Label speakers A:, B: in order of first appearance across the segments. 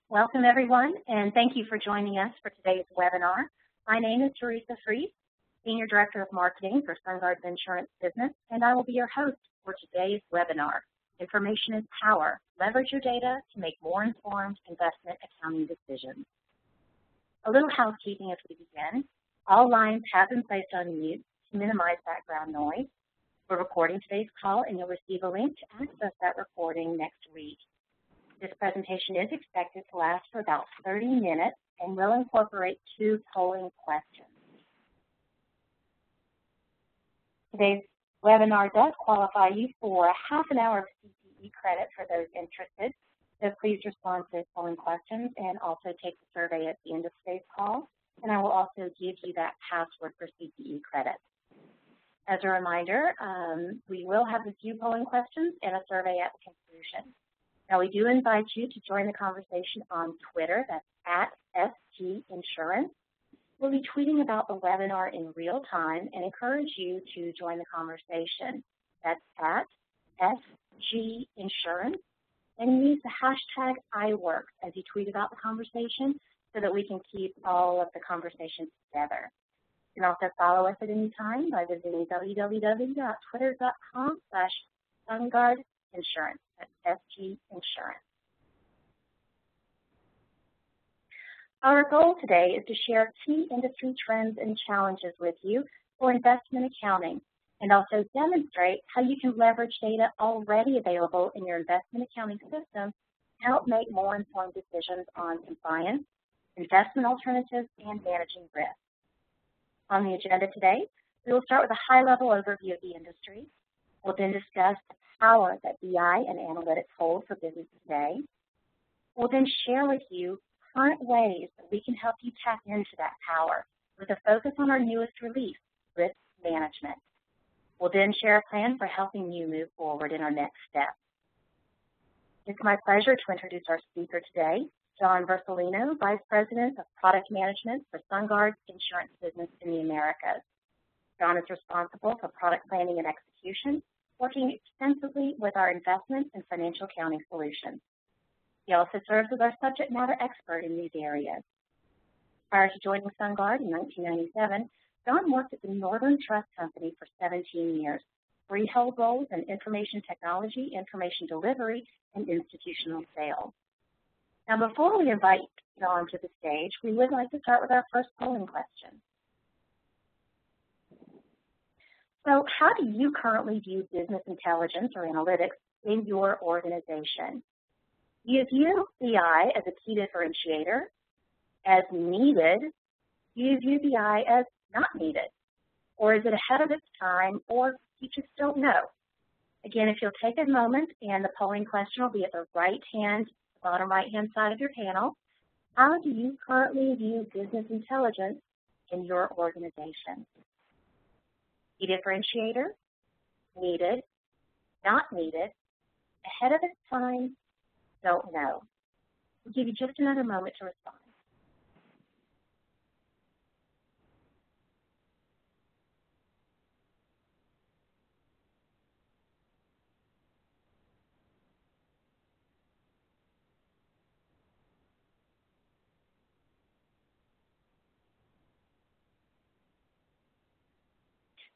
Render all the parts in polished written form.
A: Welcome, everyone, and thank you for joining us for today's webinar. My name is Teresa Fries, Senior Director of Marketing for SunGard's Insurance Business, and I will be your host for today's webinar, Information is Power. Leverage your data to make more informed investment accounting decisions. A little housekeeping as we begin. All lines have been placed on mute to minimize background noise. We're recording today's call, and you'll receive a link to access that recording next week. This presentation is expected to last for about 30 minutes and will incorporate 2 polling questions. Today's webinar does qualify you for a half an hour of CPE credit for those interested, so please respond to polling questions and also take the survey at the end of today's call, and I will also give you that password for CPE credit. As a reminder, we will have a few polling questions and a survey at the conclusion. Now, we do invite you to join the conversation on Twitter. That's at SG Insurance. We'll be tweeting about the webinar in real time and encourage you to join the conversation. That's at SG Insurance. And use the hashtag #IWork as you tweet about the conversation so that we can keep all of the conversations together. You can also follow us at any time by visiting www.twitter.com/SunGardInsurance. That's SG Insurance. Our goal today is to share key industry trends and challenges with you for investment accounting and also demonstrate how you can leverage data already available in your investment accounting system to help make more informed decisions on compliance, investment alternatives, and managing risk. On the agenda today, we will start with a high-level overview of the industry. We'll then discuss the power that BI and analytics hold for business today. We'll then share with you current ways that we can help you tap into that power with a focus on our newest release, risk management. We'll then share a plan for helping you move forward in our next step. It's my pleasure to introduce our speaker today, John Vercellino, Vice President of Product Management for SunGard's Insurance Business in the Americas. John is responsible for product planning and execution, working extensively with our investment and financial accounting solutions. He also serves as our subject matter expert in these areas. Prior to joining SunGard in 1997, John worked at the Northern Trust Company for 17 years, where he held roles in information technology, information delivery, and institutional sales. Now, before we invite John to the stage, we would like to start with our first polling question. So how do you currently view business intelligence or analytics in your organization? Do you view BI as a key differentiator, as needed? Do you view BI as not needed? Or is it ahead of its time, or you just don't know? Again, if you'll take a moment, and the polling question will be at the bottom right-hand side of your panel, how do you currently view business intelligence in your organization? Key differentiator, needed, not needed, ahead of its time, don't know. We'll give you just another moment to respond.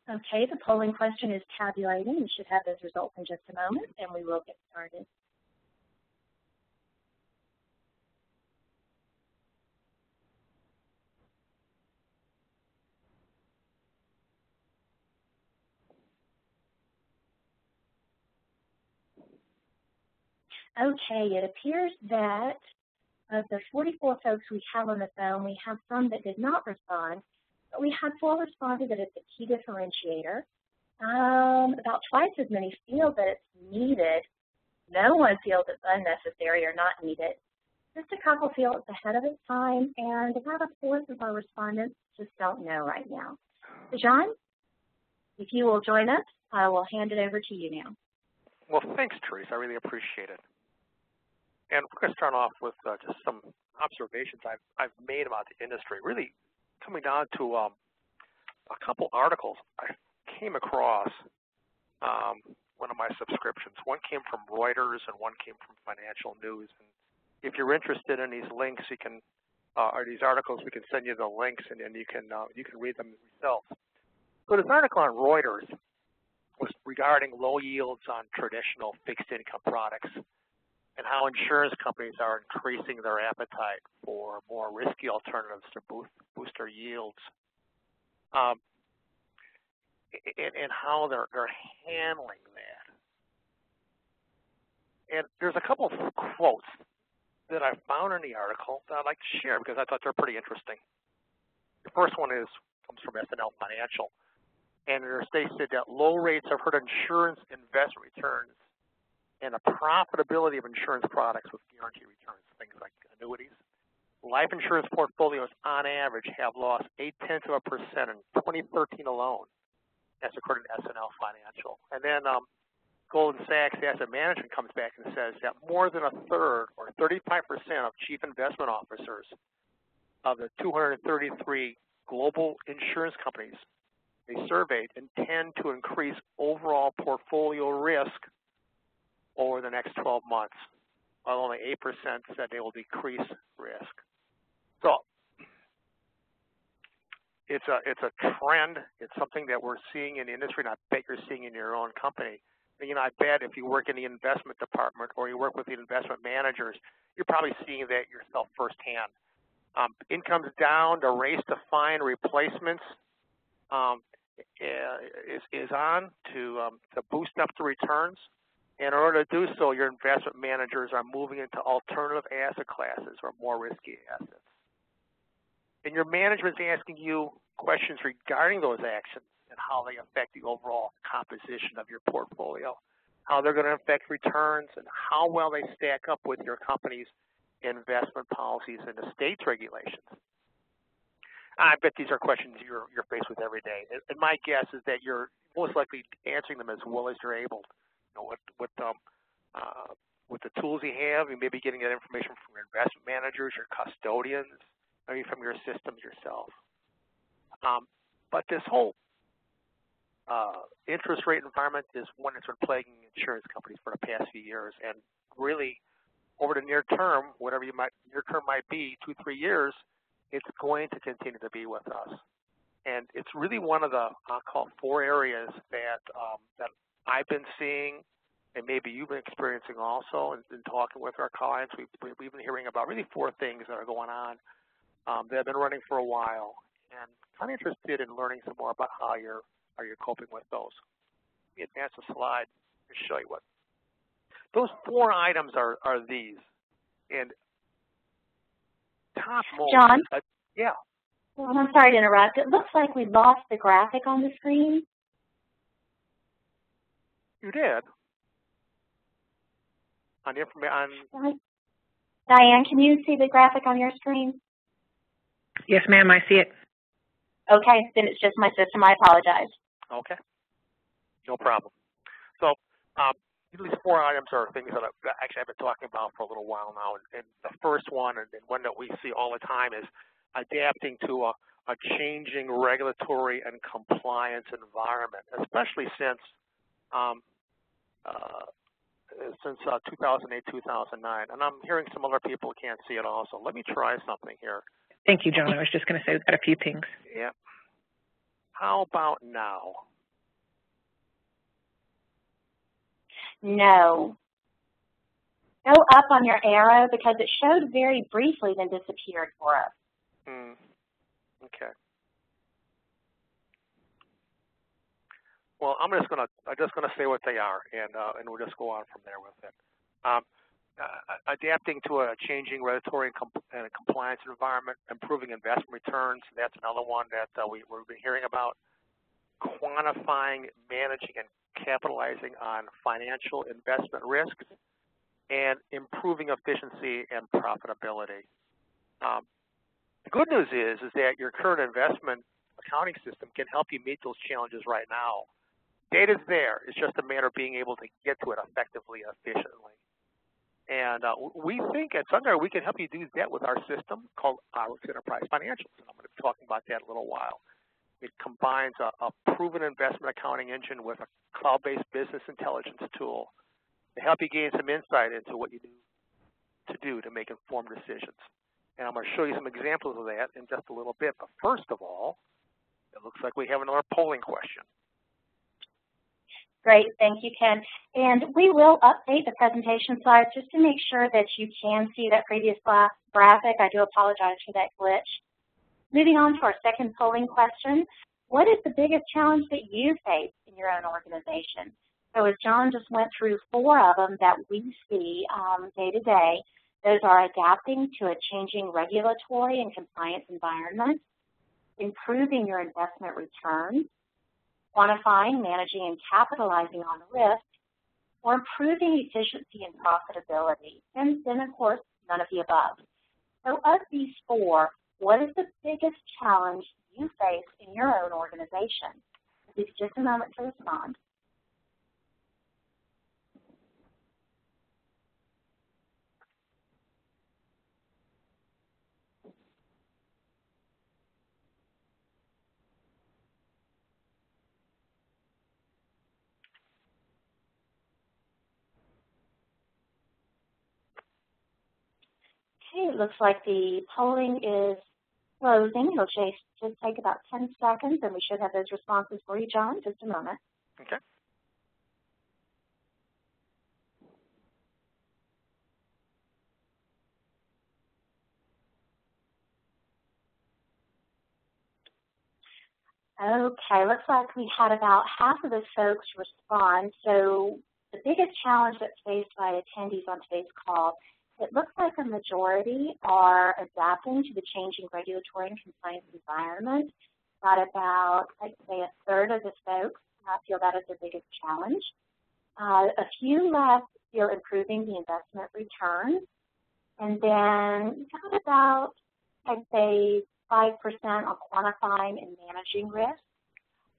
A: Okay, the polling question is tabulating. We should have those results in just a moment, and we will get started. Okay, it appears that of the 44 folks we have on the phone, we have some that did not respond, but we had 4 responded that it's a key differentiator. About twice as many feel that it's needed. No one feels it's unnecessary or not needed. Just a couple feel it's ahead of its time, and about a fourth of our respondents just don't know right now. So John, if you will join us, I will hand it over to you now.
B: Well, thanks, Teresa. I really appreciate it. And we're going to start off with just some observations I've made about the industry, really coming down to a couple articles I came across one of my subscriptions. One came from Reuters and one came from Financial News. And if you're interested in these links, you can, or these articles, we can send you the links, and you can read them yourself. So this article on Reuters was regarding low yields on traditional fixed income products and how insurance companies are increasing their appetite for more risky alternatives to boost their yields, and how they're handling that. And there's a couple of quotes that I found in the article that I'd like to share because I thought they're pretty interesting. The first one comes from SNL Financial, and they said that low rates have hurt insurance investment returns and the profitability of insurance products with guaranteed returns, things like annuities. Life insurance portfolios, on average, have lost 0.8% in 2013 alone. That's according to SNL Financial. And then Goldman Sachs Asset Management comes back and says that more than a third, or 35% of chief investment officers of the 233 global insurance companies they surveyed intend to increase overall portfolio risk over the next 12 months, while only 8% said they will decrease risk. So it's a trend. It's something that we're seeing in the industry, and I bet you're seeing in your own company. You know, I bet if you work in the investment department or you work with the investment managers, you're probably seeing that yourself firsthand. Income's down, the race to find replacements is on to boost up the returns. And in order to do so, your investment managers are moving into alternative asset classes or more risky assets. And your management's asking you questions regarding those actions and how they affect the overall composition of your portfolio, how they're going to affect returns, and how well they stack up with your company's investment policies and the state's regulations. I bet these are questions you're faced with every day. And my guess is that you're most likely answering them as well as you're able. You know, with the tools you have, you may be getting that information from your investment managers, your custodians, maybe from your systems yourself. But this whole interest rate environment is one that's been plaguing insurance companies for the past few years, and really over the near term, whatever near term might be, 2-3 years, it's going to continue to be with us. And it's really one of the, I'll call, 4 areas that I've been seeing, and maybe you've been experiencing also, and talking with our clients. We've been hearing about really 4 things that are going on that have been running for a while, and kind of interested in learning some more about how you're coping with those. Let me advance the slide to show you what. Those 4 items are these. And topmost.
A: John?
B: Yeah.
A: Well, I'm sorry to interrupt. It looks like we lost the graphic on the screen.
B: You did? On the information.
A: Diane, can you see the graphic on your screen?
C: Yes, ma'am, I see it.
A: Okay, then it's just my system. I apologize.
B: Okay. No problem. So these 4 items are things that I've been talking about for a little while now. And the first one, and one that we see all the time, is adapting to a changing regulatory and compliance environment, especially since 2008, 2009. And I'm hearing some other people can't see it also. Let me try something here.
C: Thank you, John. I was just going to say we've got a few pings.
B: Yeah. How about now?
A: No. Go up on your arrow because it showed very briefly, then disappeared for us.
B: Okay. Well, I'm just gonna say what they are, and we'll just go on from there with it. Adapting to a changing regulatory and compliance environment, improving investment returns. That's another one that we've been hearing about. Quantifying, managing, and capitalizing on financial investment risks, and improving efficiency and profitability. The good news is that your current investment accounting system can help you meet those challenges right now. Data's there. It's just a matter of being able to get to it effectively and efficiently. And we think at SunGard we can help you do that with our system called Enterprise Financials. And I'm going to be talking about that in a little while. It combines a proven investment accounting engine with a cloud-based business intelligence tool to help you gain some insight into what you do to do to make informed decisions. And I'm going to show you some examples of that in just a little bit. But first of all, it looks like we have another polling question.
A: Great, thank you, Ken. And we will update the presentation slides just to make sure that you can see that previous graphic. I do apologize for that glitch. Moving on to our second polling question, what is the biggest challenge that you face in your own organization? So as John just went through 4 of them that we see day to day, those are adapting to a changing regulatory and compliance environment, improving your investment returns, quantifying, managing, and capitalizing on risk, or improving efficiency and profitability. And then, of course, none of the above. So of these 4, what is the biggest challenge you face in your own organization? Give you just a moment to respond. Okay, it looks like the polling is closing. It'll just take about 10 seconds, and we should have those responses for you, John, just a moment.
B: Okay.
A: Okay, looks like we had about half of those folks respond. So the biggest challenge that's faced by attendees on today's call, it looks like a majority are adapting to the changing regulatory and compliance environment. Got about, I'd say, 1/3 of the folks feel that is their biggest challenge. A few left feel improving the investment return. And then got about, I'd say, 5% on quantifying and managing risk,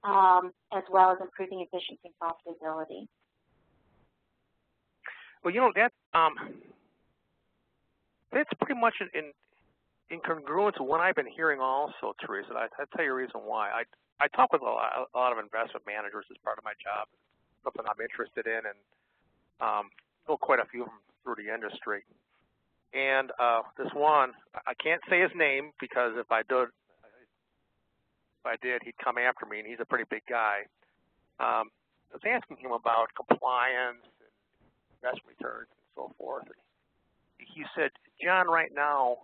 A: as well as improving efficiency and profitability.
B: Well, you know, that's pretty much in congruence with what I've been hearing also, Teresa. I'll tell you a reason why. I talk with a lot of investment managers as part of my job, something I'm interested in, and know quite a few of them through the industry. And this one, I can't say his name because if I did, he'd come after me, and he's a pretty big guy. I was asking him about compliance and investment returns and so forth. And he said, John, right now,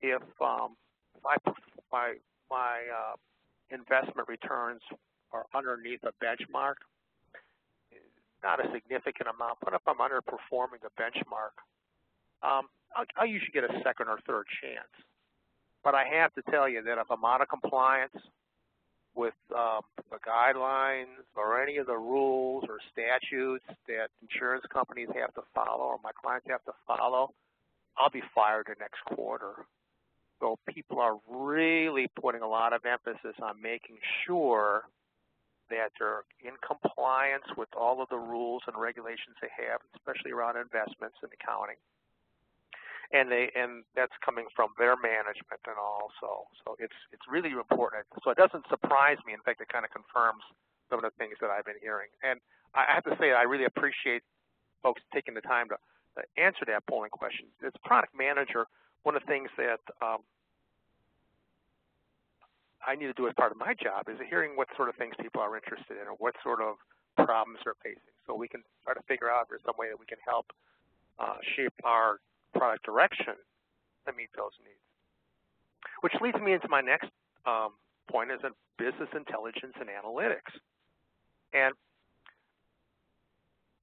B: if my investment returns are underneath a benchmark, not a significant amount, but if I'm underperforming the benchmark, I'll usually get a second or third chance. But I have to tell you that if I'm out of compliance with the guidelines or any of the rules or statutes that insurance companies have to follow or my clients have to follow, I'll be fired the next quarter. So people are really putting a lot of emphasis on making sure that they're in compliance with all of the rules and regulations they have, especially around investments and accounting. And that's coming from their management and all. So it's really important. So it doesn't surprise me. In fact, it kind of confirms some of the things that I've been hearing. And I have to say, I really appreciate folks taking the time to answer that polling question. As a product manager, one of the things that I need to do as part of my job is hearing what sort of things people are interested in or what sort of problems they're facing. So we can try to figure out if there's some way that we can help shape our product direction to meet those needs. Which leads me into my next point is in business intelligence and analytics. And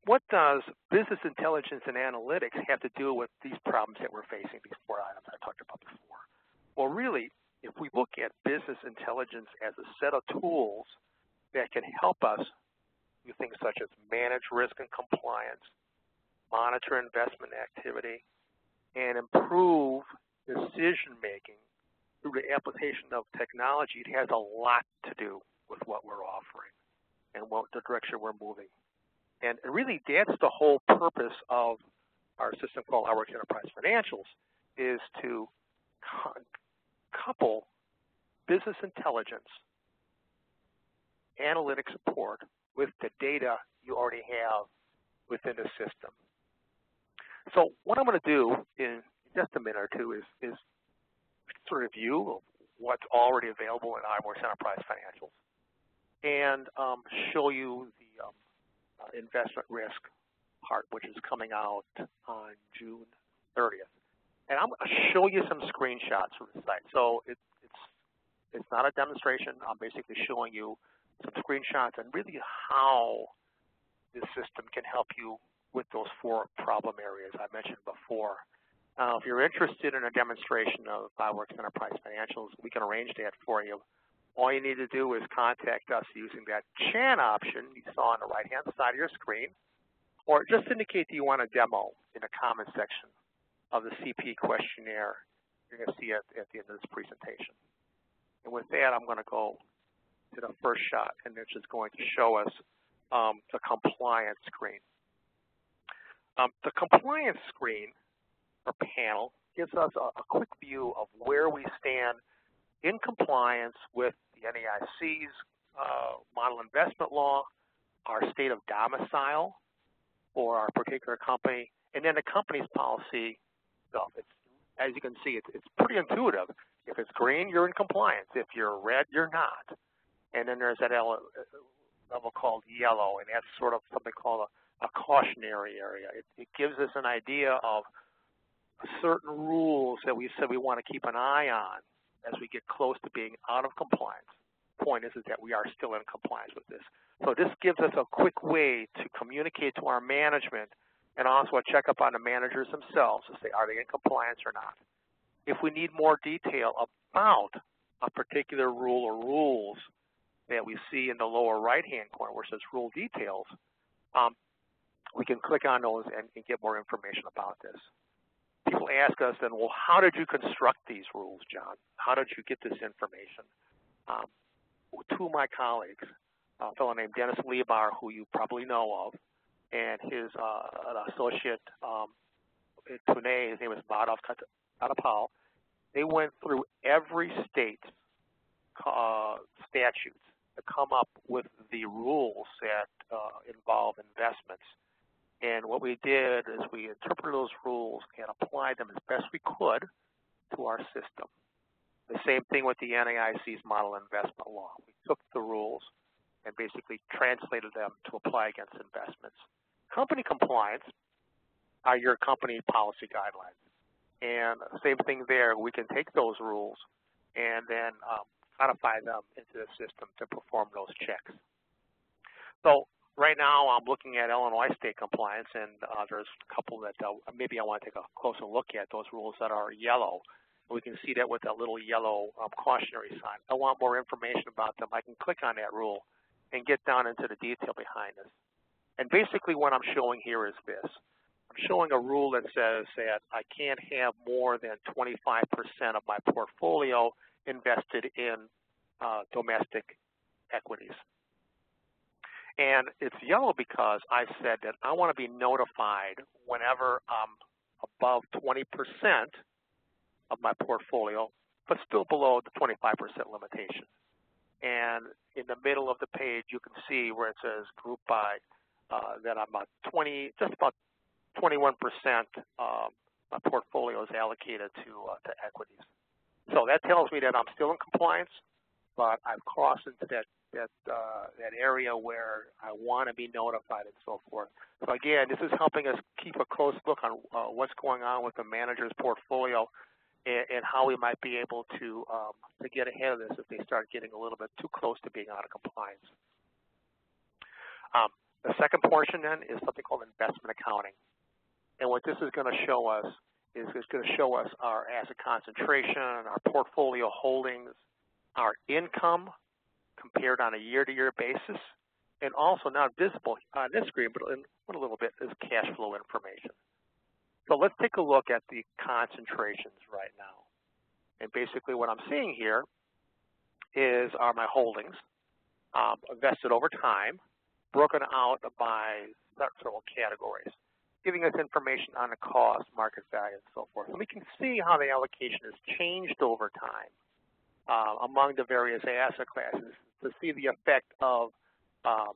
B: what does business intelligence and analytics have to do with these problems that we're facing, these 4 items I talked about before? Well, really, if we look at business intelligence as a set of tools that can help us do things such as manage risk and compliance, monitor investment activity, and improve decision-making through the application of technology, it has a lot to do with what we're offering and what the direction we're moving. And really, that's the whole purpose of our system called Our Enterprise Financials, is to couple business intelligence, analytic support with the data you already have within the system. So what I'm going to do in just a minute or two is sort of review of what's already available in iWorks Enterprise Financials and show you the investment risk part, which is coming out on June 30th. And I'm going to show you some screenshots from the site. So it's not a demonstration. I'm basically showing you some screenshots and really how this system can help you with those 4 problem areas I mentioned before. If you're interested in a demonstration of iWorks Enterprise Financials, we can arrange that for you. All you need to do is contact us using that chat option you saw on the right-hand side of your screen, or just indicate that you want a demo in the comment section of the CP questionnaire you're going to see at the end of this presentation. And with that, I'm going to go to the first shot, and it's just going to show us the compliance screen. The compliance screen or panel gives us a quick view of where we stand in compliance with the NAIC's model investment law, our state of domicile for our particular company, and then the company's policy stuff. As you can see, it's pretty intuitive. If it's green, you're in compliance. If you're red, you're not. And then there's that level called yellow, and that's sort of something called a cautionary area. It gives us an idea of certain rules that we said we want to keep an eye on as we get close to being out of compliance. The point is that we are still in compliance with this. So this gives us a quick way to communicate to our management and also a checkup on the managers themselves to say, are they in compliance or not? If we need more detail about a particular rule or rules that we see in the lower right-hand corner where it says rule details, we can click on those and get more information about this. People ask us then, well, how did you construct these rules, John? How did you get this information? 2 of my colleagues, a fellow named Dennis Liebar, who you probably know of, and his an associate in Pune, his name is Madhav Katapal, they went through every state's statutes to come up with the rules that involve investments. And what we did is we interpreted those rules and applied them as best we could to our system. The same thing with the NAIC's model investment law. We took the rules and basically translated them to apply against investments. Company compliance are your company policy guidelines. And same thing there, we can take those rules and then codify them into the system to perform those checks. So right now I'm looking at Illinois state compliance, and there's a couple that maybe I want to take a closer look at, those rules that are yellow. We can see that with that little yellow cautionary sign. If I want more information about them, I can click on that rule and get down into the detail behind this. And basically what I'm showing here is this. I'm showing a rule that says that I can't have more than 25% of my portfolio invested in domestic equities. And it's yellow because I said that I want to be notified whenever I'm above 20% of my portfolio, but still below the 25% limitation. And in the middle of the page, you can see where it says group by that I'm about just about 21% my portfolio is allocated to equities. So that tells me that I'm still in compliance, but I've crossed into that area where I want to be notified and so forth. So again, this is helping us keep a close look on what's going on with the manager's portfolio and how we might be able to get ahead of this if they start getting a little bit too close to being out of compliance. The second portion then is something called investment accounting. And what this is going to show us is it's going to show us our asset concentration, our portfolio holdings, our income compared on a year-to-year basis, and also not visible on this screen, but in a little bit, is cash flow information. So let's take a look at the concentrations right now. And basically what I'm seeing here are my holdings invested over time, broken out by several categories, giving us information on the cost, market value, and so forth. And we can see how the allocation has changed over time among the various asset classes to see the effect of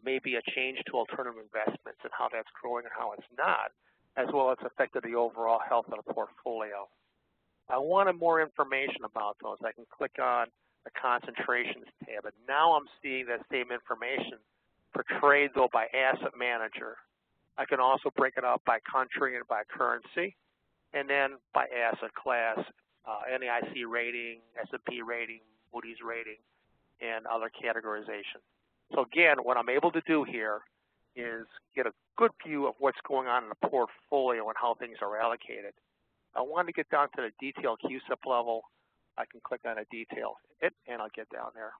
B: maybe a change to alternative investments and how that's growing and how it's not. as well as affected the overall health of the portfolio. If I wanted more information about those, I can click on the concentrations tab, and now I'm seeing that same information portrayed though by asset manager. I can also break it out by country and by currency, and then by asset class, NAIC rating, S&P rating, Moody's rating, and other categorization. So again, what I'm able to do here is get a good view of what's going on in the portfolio and how things are allocated. If I want to get down to the detailed QSIP level, I can click on a detail, and I'll get down there.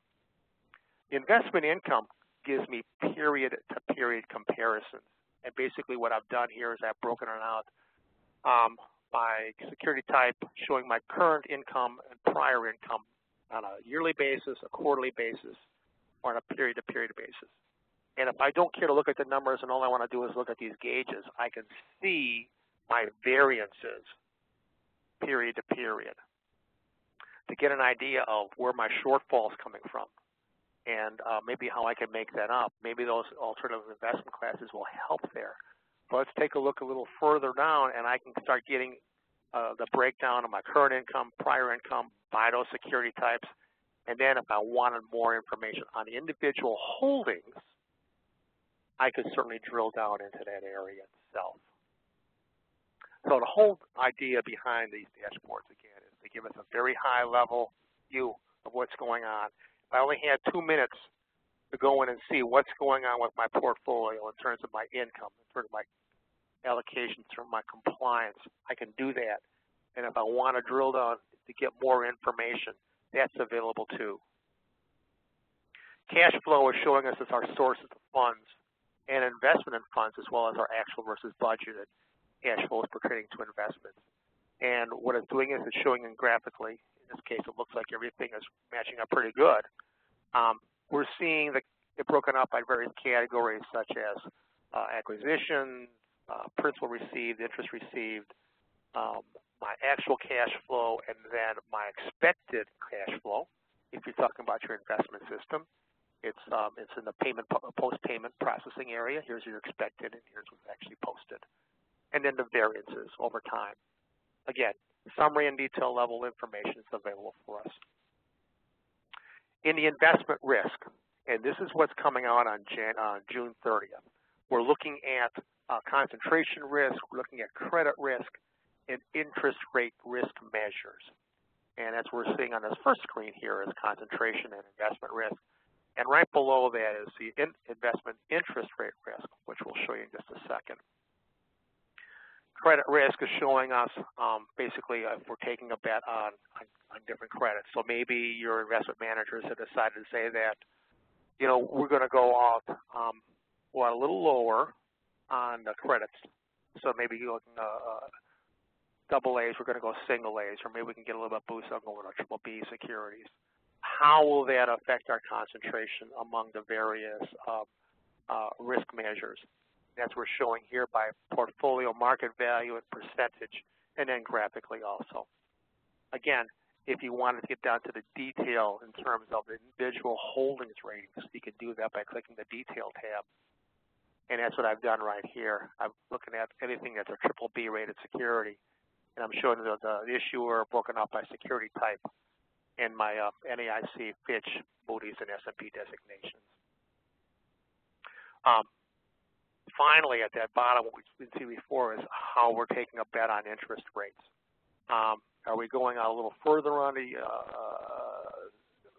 B: The investment income gives me period-to-period comparisons. And basically what I've done here is I've broken it out by security type, showing my current income and prior income on a yearly basis, a quarterly basis, or on a period-to-period basis. And if I don't care to look at the numbers and all I want to do is look at these gauges, I can see my variances period to period to get an idea of where my shortfall is coming from and maybe how I can make that up. Maybe those alternative investment classes will help there. But let's take a look a little further down, and I can start getting the breakdown of my current income, prior income, by those security types. And then if I wanted more information on the individual holdings, I could certainly drill down into that area itself. So the whole idea behind these dashboards, again, is they give us a very high-level view of what's going on. If I only had 2 minutes to go in and see what's going on with my portfolio in terms of my income, in terms of my allocations, in terms of my compliance, I can do that. And if I want to drill down to get more information, that's available too. Cash flow is showing us as our sources of funds and investment in funds, as well as our actual versus budgeted cash flows pertaining to investments. And what it's doing is it's showing them graphically. In this case, it looks like everything is matching up pretty good. We're seeing it broken up by various categories such as acquisition, principal received, interest received, my actual cash flow, and then my expected cash flow. If you're talking about your investment system, it's in the post-payment processing area. Here's your expected, and here's what's actually posted. And then the variances over time. Again, summary and detail level information is available for us. In the investment risk, and this is what's coming out on June 30th, we're looking at concentration risk, we're looking at credit risk, and interest rate risk measures. And as we're seeing on this first screen here is concentration and investment risk. And right below that is the investment interest rate risk, which we'll show you in just a second. Credit risk is showing us basically if we're taking a bet on different credits. So maybe your investment managers have decided to say that, you know, we're going to go out a little lower on the credits. So maybe you're looking double A's, we're going to go single A's, or maybe we can get a little bit boost on going to triple B securities. How will that affect our concentration among the various risk measures? That's what we're showing here by portfolio market value and percentage, and then graphically also. Again, if you wanted to get down to the detail in terms of the individual holdings ratings, you can do that by clicking the Detail tab. And that's what I've done right here. I'm looking at anything that's a triple B rated security, and I'm showing the issuer broken up by security type and my NAIC, Fitch, Moody's, and S&P designations. Finally, at that bottom, what we've seen before is how we're taking a bet on interest rates. Are we going out a little further on the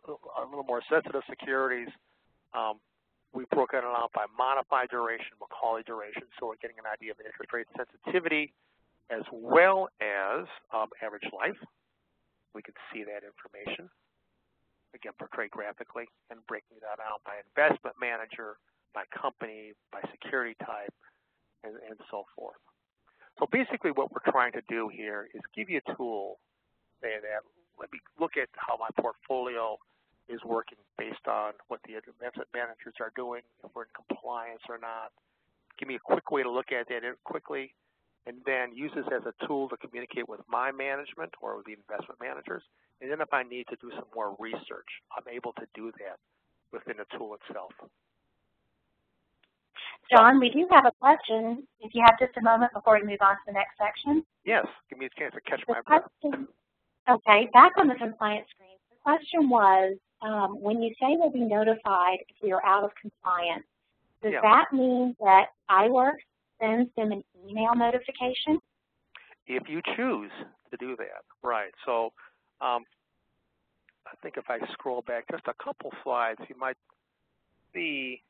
B: a little more sensitive securities? We've broken it out by modified duration, Macaulay duration, so we're getting an idea of the interest rate sensitivity as well as average life. We can see that information, again, portrayed graphically, and breaking that out by investment manager, by company, by security type, and so forth. So basically what we're trying to do here is give you a tool that let me look at how my portfolio is working based on what the investment managers are doing, if we're in compliance or not. Give me a quick way to look at that quickly, and then use this as a tool to communicate with my management or with the investment managers. And then if I need to do some more research, I'm able to do that within the tool itself.
A: John, we do have a question. If you have just a moment before we move on to the next section.
B: Yes, give me a chance to catch my breath.
A: Okay, back on the compliance screen. The question was, when you say we'll be notified if we are out of compliance, does that mean that iWorks sends them an email notification?
B: If you choose to do that, right. So I think if I scroll back just a couple slides, you might see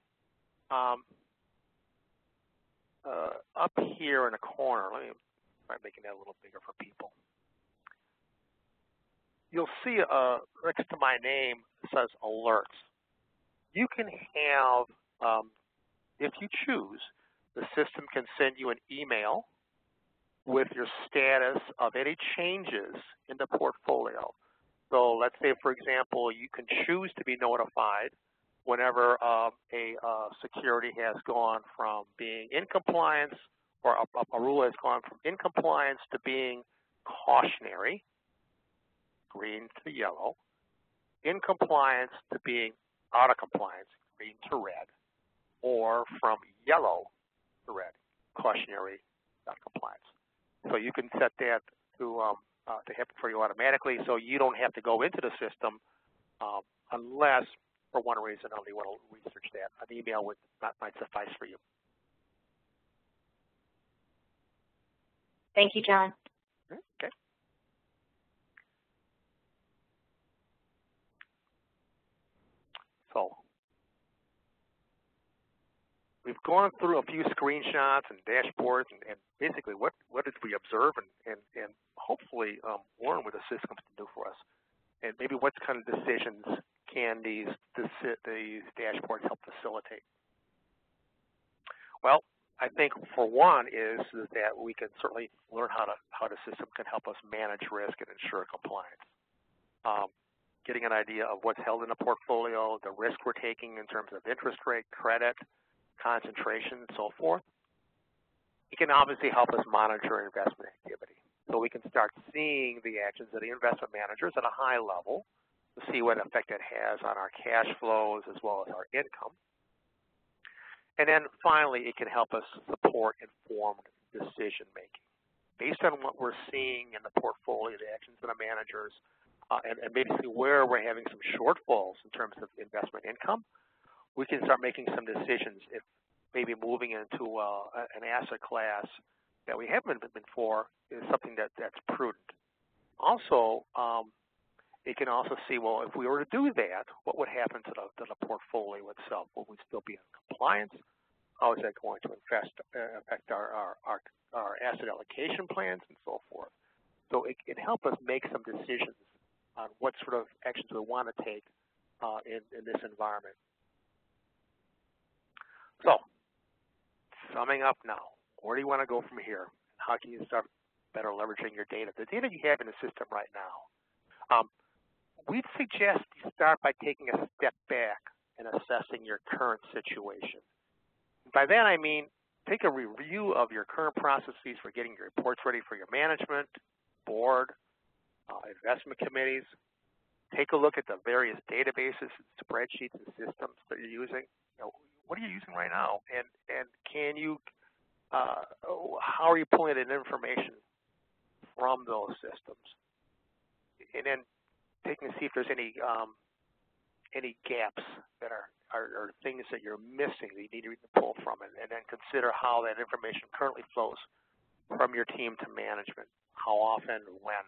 B: up here in the corner, let me try making that a little bigger for people. You'll see next to my name it says alerts. You can have, if you choose, the system can send you an email with your status of any changes in the portfolio. So let's say, for example, you can choose to be notified whenever a security has gone from being in compliance, or a rule has gone from in compliance to being cautionary, green to yellow, in compliance to being out of compliance, green to red, or from yellow to red, cautionary, out of compliance. So you can set that to happen for you automatically, so you don't have to go into the system unless, for one reason only, you want to research that. An email might suffice for you.
A: Thank you, John.
B: Okay. So we've gone through a few screenshots and dashboards and basically what did we observe and hopefully learn what the systems can do for us. And maybe what kind of decisions can these dashboards help facilitate? Well, I think for one is that we can certainly learn how the system can help us manage risk and ensure compliance. Getting an idea of what's held in a portfolio, the risk we're taking in terms of interest rate, credit, concentration, and so forth. It can obviously help us monitor investment activity. So we can start seeing the actions of the investment managers at a high level to see what effect it has on our cash flows as well as our income. And then finally, it can help us support informed decision making. Based on what we're seeing in the portfolio, the actions of the managers, and basically where we're having some shortfalls in terms of investment income, we can start making some decisions if maybe moving into an asset class that we haven't been for is something that's prudent. Also, it can also see, well, if we were to do that, what would happen to the portfolio itself? Will we still be in compliance? How is that going to affect our asset allocation plans and so forth? So it can help us make some decisions on what sort of actions we want to take in this environment. So, summing up now, where do you want to go from here? How can you start better leveraging your data? The data you have in the system right now, we'd suggest you start by taking a step back and assessing your current situation. By that I mean, take a review of your current processes for getting your reports ready for your management, board, investment committees. Take a look at the various databases, spreadsheets, and systems that you're using. What are you using right now? And can you, how are you pulling in information from those systems? And then taking to see if there's any gaps that are things that you're missing that you need to pull from it, and then consider how that information currently flows from your team to management, how often, when.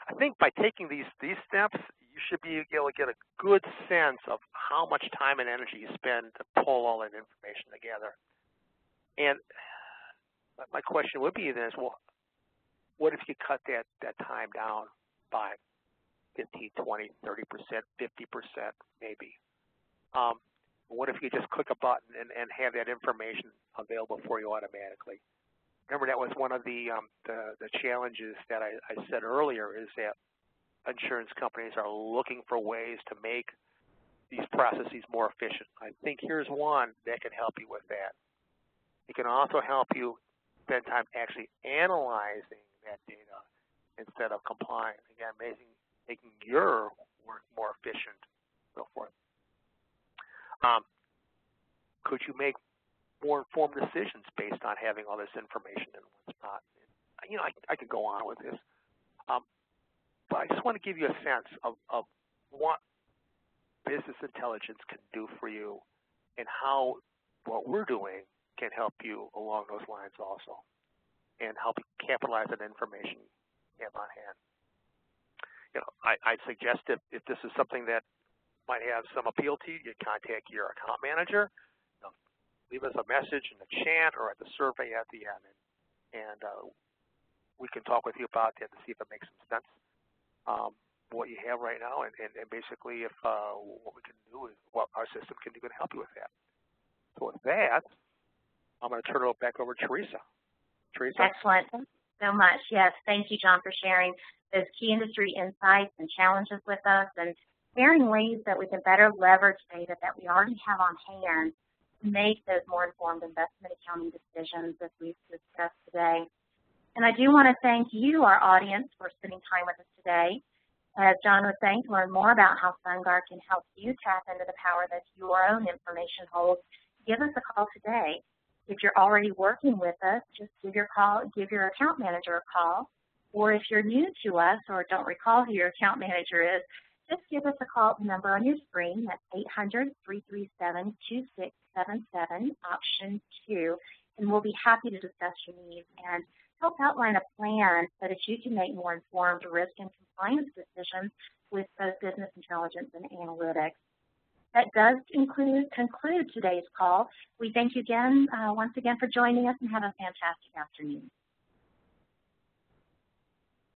B: I think by taking these steps, you should be able to get a good sense of how much time and energy you spend to pull all that information together. And my question would be then is, well, what if you cut that time down by 15, 20, 30%, 50% maybe? What if you just click a button and have that information available for you automatically? Remember, that was one of the challenges that I said earlier, is that insurance companies are looking for ways to make these processes more efficient. I think here's one that can help you with that. It can also help you spend time actually analyzing that data instead of complying. Again, making your work more efficient, and so forth. Could you make more informed decisions based on having all this information and what's not. You know, I could go on with this, but I just want to give you a sense of what business intelligence can do for you and how what we're doing can help you along those lines also and help you capitalize on information you have on hand. You know, I'd suggest if this is something that might have some appeal to you, you contact your account manager. You know, leave us a message in the chat or at the survey at the end, and we can talk with you about that to see if it makes some sense. What you have right now, and basically if what we can do is what our system can do to help you with that. So with that, I'm going to turn it back over to Teresa. Teresa?
A: Excellent. Thank you so much. Yes, thank you, John, for sharing those key industry insights and challenges with us and sharing ways that we can better leverage data that we already have on hand to make those more informed investment accounting decisions as we've discussed today. And I do want to thank you, our audience, for spending time with us today. As John was saying, to learn more about how SunGard can help you tap into the power that your own information holds, give us a call today. If you're already working with us, just give your account manager a call. Or if you're new to us or don't recall who your account manager is, just give us a call at the number on your screen. That's 800-337-2677, option 2, and we'll be happy to discuss your needs and help outline a plan so that you can make more informed risk and compliance decisions with both business intelligence and analytics. That does conclude today's call. We thank you again, once again, for joining us, and have a fantastic afternoon.